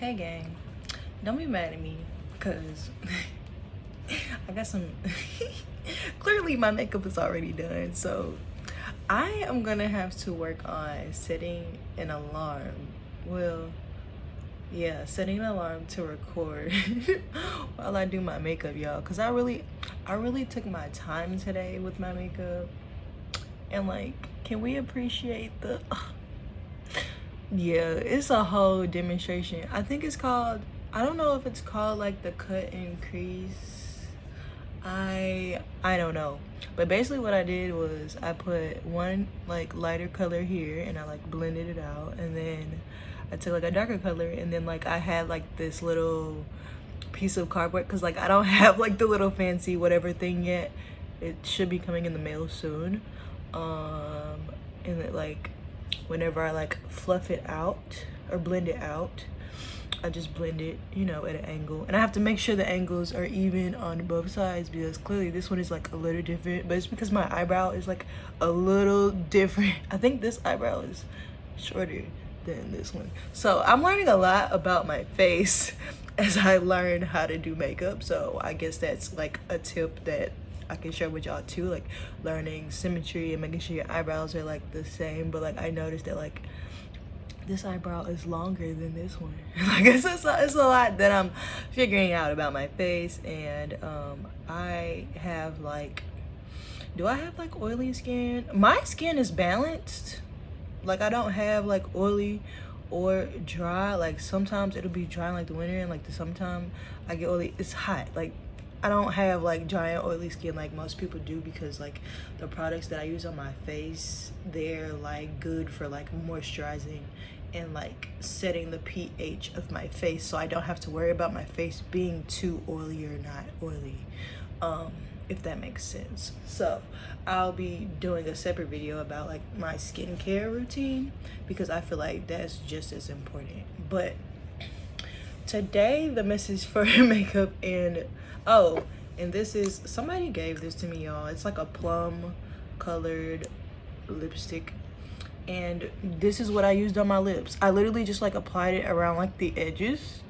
Hey gang, don't be mad at me because I got some clearly my makeup is already done, so I am gonna have to work on setting an alarm. Well, yeah, setting an alarm to record while I do my makeup, y'all, because I really took my time today with my makeup. And like, can we appreciate the yeah, it's a whole demonstration. I think it's called, I don't know if it's called like the cut and crease. I don't know. But basically what I did was I put one like lighter color here and I like blended it out, and then I took like a darker color, and then like I had like this little piece of cardboard because like I don't have like the little fancy whatever thing yet. It should be coming in the mail soon. And it like whenever I like fluff it out or blend it out, I just blend it, you know, at an angle. And I have to make sure the angles are even on both sides because clearly this one is like a little different, but it's because my eyebrow is like a little different. I think this eyebrow is shorter than this one. So I'm learning a lot about my face as I learn how to do makeup. So I guess that's like a tip that I can share with y'all too, like learning symmetry and making sure your eyebrows are like the same. But like I noticed that like this eyebrow is longer than this one. Like it's a lot that I'm figuring out about my face. And I have like, do I have like oily skin? My skin is balanced. Like I don't have like oily or dry. Like sometimes it'll be dry in like the winter, and like the summertime I get oily. It's hot. Like I don't have like giant oily skin like most people do, because like the products that I use on my face, they're like good for like moisturizing and like setting the pH of my face, so I don't have to worry about my face being too oily or not oily, if that makes sense. So I'll be doing a separate video about like my skincare routine because I feel like that's just as important. But today the message for makeup, and oh, and this is, somebody gave this to me, y'all. It's like a plum colored lipstick, and this is what I used on my lips. I literally just like applied it around like the edges,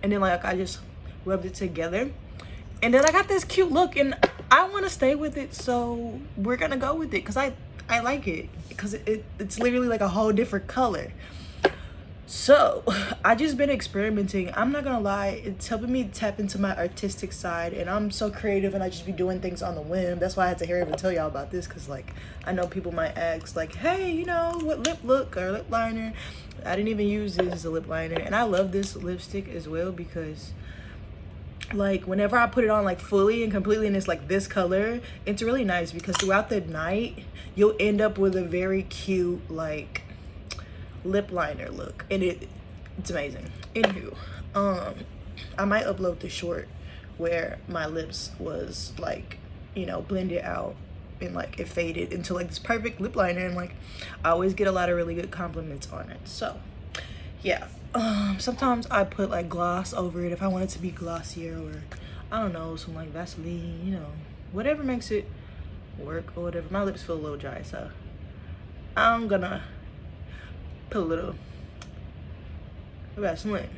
and then like I just rubbed it together, and then I got this cute look, and I want to stay with it, so we're gonna go with it because I like it because it's literally like a whole different color. So I just been experimenting. I'm not gonna lie, it's helping me tap into my artistic side, and I'm so creative and I just be doing things on the whim. That's why I had to hurry up and tell y'all about this, because like I know people might ask like, hey, you know, what lip look or lip liner. I didn't even use this as a lip liner, and I love this lipstick as well because like whenever I put it on like fully and completely and it's like this color, it's really nice because throughout the night you'll end up with a very cute like lip liner look, and it's amazing. Anywho, I might upload the short where my lips was like, you know, blended out and like it faded into like this perfect lip liner, and like I always get a lot of really good compliments on it. So yeah, sometimes I put like gloss over it if I want it to be glossier, or I don't know, some like Vaseline, you know, whatever makes it work or whatever. My lips feel a little dry, so I'm gonna put a little Vaseline.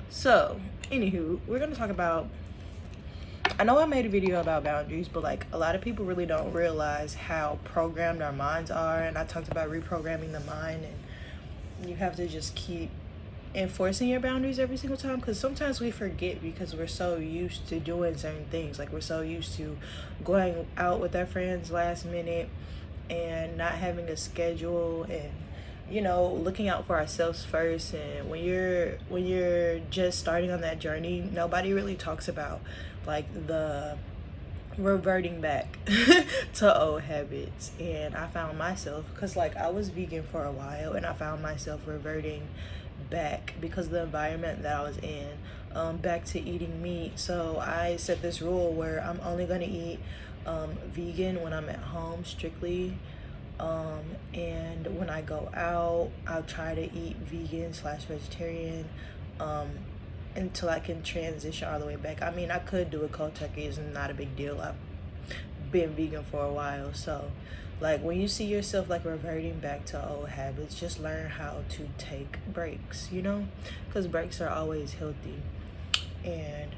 So anywho, we're gonna talk about, I know I made a video about boundaries, but like a lot of people really don't realize how programmed our minds are, and I talked about reprogramming the mind, and you have to just keep enforcing your boundaries every single time, because sometimes we forget because we're so used to doing certain things. Like we're so used to going out with our friends last minute and not having a schedule, and you know, looking out for ourselves first. And when you're just starting on that journey, nobody really talks about like the reverting back to old habits. And I found myself, because like I was vegan for a while, and I found myself reverting back because of the environment that I was in, back to eating meat. So I set this rule where I'm only going to eat vegan when I'm at home strictly, and when I go out I'll try to eat vegan slash vegetarian until I can transition all the way back. I mean, I could do a cold turkey, it's not a big deal. I've been vegan for a while, so Like when you see yourself like reverting back to old habits, just learn how to take breaks, you know, because breaks are always healthy. And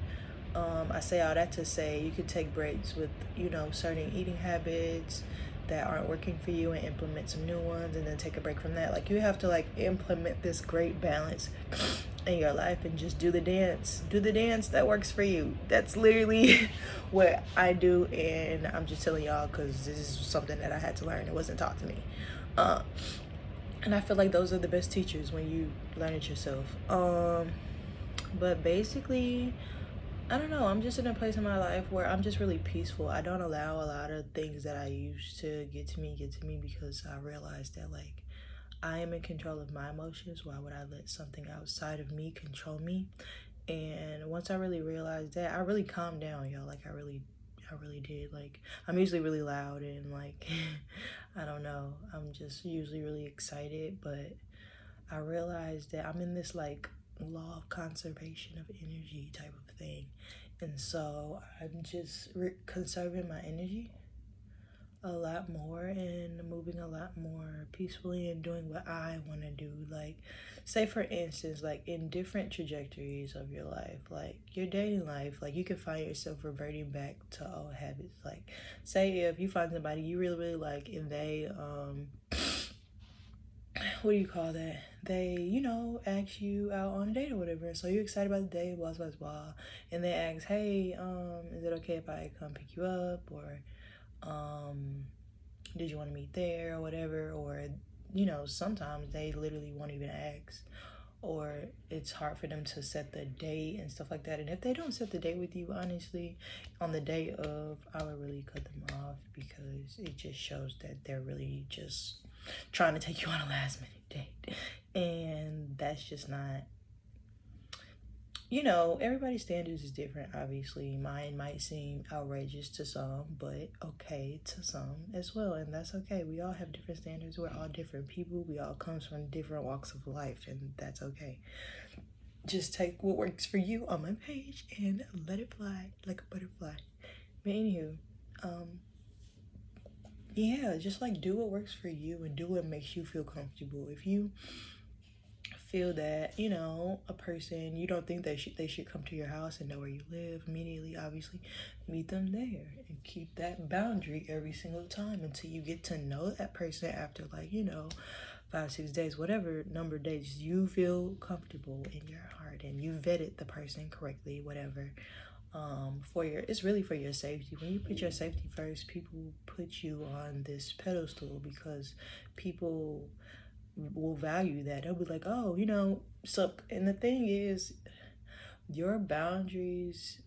I say all that to say you could take breaks with, you know, certain eating habits that aren't working for you and implement some new ones and then take a break from that. Like you have to like implement this great balance in your life and just do the dance. Do the dance that works for you. That's literally what I do, and I'm just telling y'all because this is something that I had to learn. It wasn't taught to me. Uh, and I feel like those are the best teachers when you learn it yourself. But basically, I don't know. I'm just in a place in my life where I'm just really peaceful. I don't allow a lot of things that I used to get to me because I realized that like I am in control of my emotions. Why would I let something outside of me control me? And once I really realized that, I really calmed down, y'all. Like I really did. Like I'm usually really loud and like I don't know. I'm just usually really excited, but I realized that I'm in this like law of conservation of energy type of thing. And so I'm just conserving my energy a lot more and moving a lot more peacefully and doing what I want to do. Like, say for instance, like in different trajectories of your life, like your dating life, like you can find yourself reverting back to old habits. Like, say if you find somebody you really, really like and they, what do you call that? They, you know, ask you out on a date or whatever. So you're excited about the date, blah, blah, blah. And they ask, hey, is it okay if I come pick you up? Or, did you want to meet there or whatever? Or, you know, sometimes they literally won't even ask. Or it's hard for them to set the date and stuff like that. And if they don't set the date with you, honestly, on the day of, I would really cut them off because it just shows that they're really just trying to take you on a last minute date. And that's just not, you know, everybody's standards is different, obviously. Mine might seem outrageous to some, but okay to some as well. And that's okay. We all have different standards. We're all different people. We all come from different walks of life, and that's okay. Just take what works for you on my page and let it fly like a butterfly. But anywho, um, yeah, just like do what works for you and do what makes you feel comfortable. If you feel that, you know, a person, you don't think they should come to your house and know where you live immediately, obviously meet them there and keep that boundary every single time until you get to know that person after like, you know, 5 6 days, whatever number of days you feel comfortable in your heart and you vetted the person correctly, whatever. For your, it's really for your safety. When you put your safety first, people put you on this pedestal because people will value that. They'll be like, oh, you know, so, and the thing is, your boundaries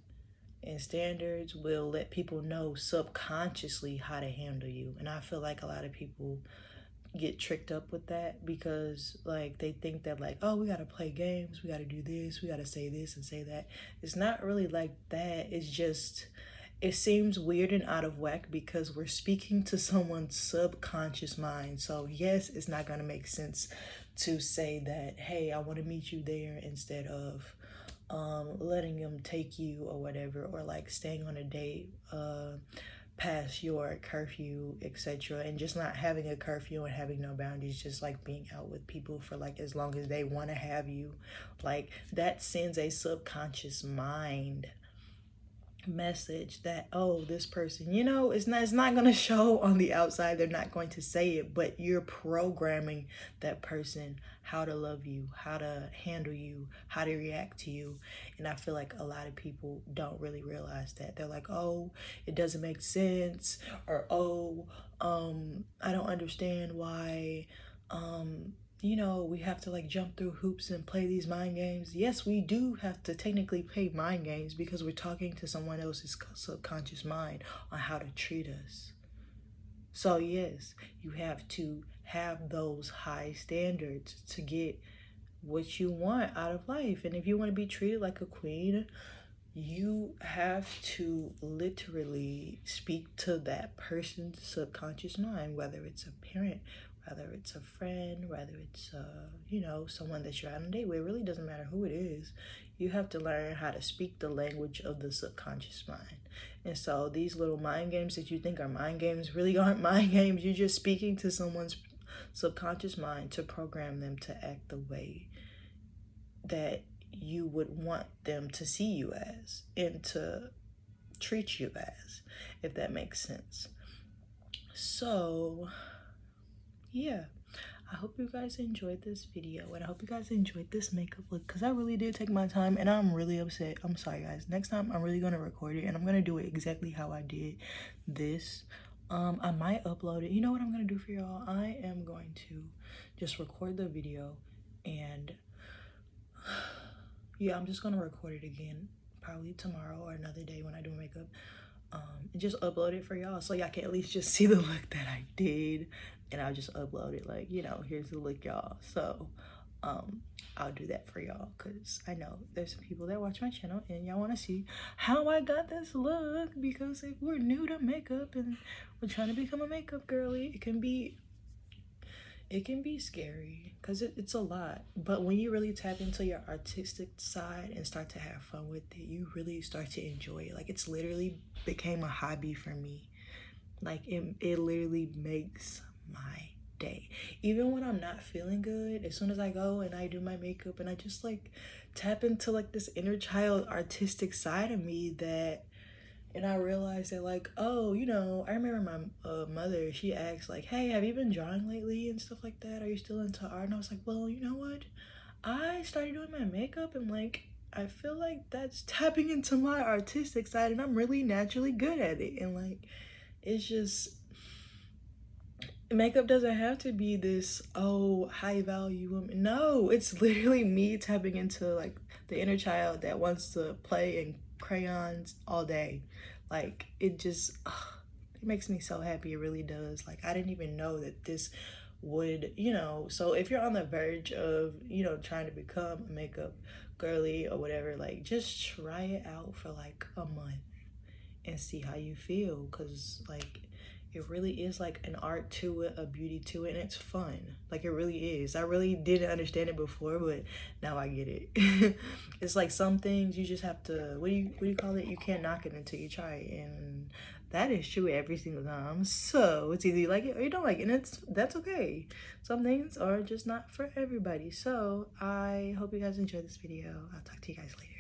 and standards will let people know subconsciously how to handle you. And I feel like a lot of people get tricked up with that because like they think that like, oh, we gotta play games, we gotta do this, we gotta say this and say that. It's not really like that. It's just, it seems weird and out of whack because we're speaking to someone's subconscious mind. So yes, it's not gonna make sense to say that, hey, I want to meet you there instead of letting them take you or whatever, or like staying on a date past your curfew, etc. And just not having a curfew and having no boundaries, just like being out with people for like as long as they want to have you. Like that sends a subconscious mind message that, oh, this person, you know, it's not going to show on the outside. They're not going to say it, but you're programming that person how to love you, how to handle you, how to react to you. And I feel like a lot of people don't really realize that. They're like, oh, it doesn't make sense, or oh, I don't understand why you know, we have to like jump through hoops and play these mind games. Yes, we do have to technically play mind games because we're talking to someone else's subconscious mind on how to treat us. So, yes, you have to have those high standards to get what you want out of life. And if you want to be treated like a queen, you have to literally speak to that person's subconscious mind, whether it's a parent, whether it's a friend, whether it's you know, someone that you're on a date with. It really doesn't matter who it is. You have to learn how to speak the language of the subconscious mind. And so these little mind games that you think are mind games really aren't mind games. You're just speaking to someone's subconscious mind to program them to act the way that you would want them to see you as and to treat you as, if that makes sense. So yeah, I hope you guys enjoyed this video, and I hope you guys enjoyed this makeup look, because I really did take my time and I'm really upset. I'm sorry guys. Next time I'm really gonna record it and I'm gonna do it exactly how I did this. I might upload it. You know what I'm gonna do for y'all? I am going to just record the video, and yeah, I'm just gonna record it again probably tomorrow or another day when I do makeup, and just upload it for y'all so y'all can at least just see the look that I did, and I'll just upload it like, you know, here's the look, y'all. So I'll do that for y'all, because I know there's some people that watch my channel and y'all want to see how I got this look, because if we're new to makeup and we're trying to become a makeup girly, it can be scary, because it's a lot. But when you really tap into your artistic side and start to have fun with it, you really start to enjoy it. Like, it's literally became a hobby for me. Like, it literally makes my day. Even when I'm not feeling good, as soon as I go and I do my makeup and I just like tap into like this inner child artistic side of me, that and I realized that, like, oh, you know, I remember my mother, she asked, like, hey, have you been drawing lately and stuff like that? Are you still into art? And I was like, well, you know what? I started doing my makeup, and, like, I feel like that's tapping into my artistic side, and I'm really naturally good at it. And, like, it's just, makeup doesn't have to be this, oh, high value woman. No, it's literally me tapping into, like, the inner child that wants to play in crayons all day. Like, it just it makes me so happy. It really does. Like, I didn't even know that this would, you know. So if you're on the verge of, you know, trying to become a makeup girly or whatever, like, just try it out for like a month and see how you feel, because like it really is like an art to it, a beauty to it, and it's fun. Like, it really is. I really didn't understand it before, but now I get it. It's like some things you just have to, what do you call it? You can't knock it until you try it, and that is true every single time. So it's either you like it or you don't like it, and that's okay. Some things are just not for everybody. So I hope you guys enjoyed this video. I'll talk to you guys later.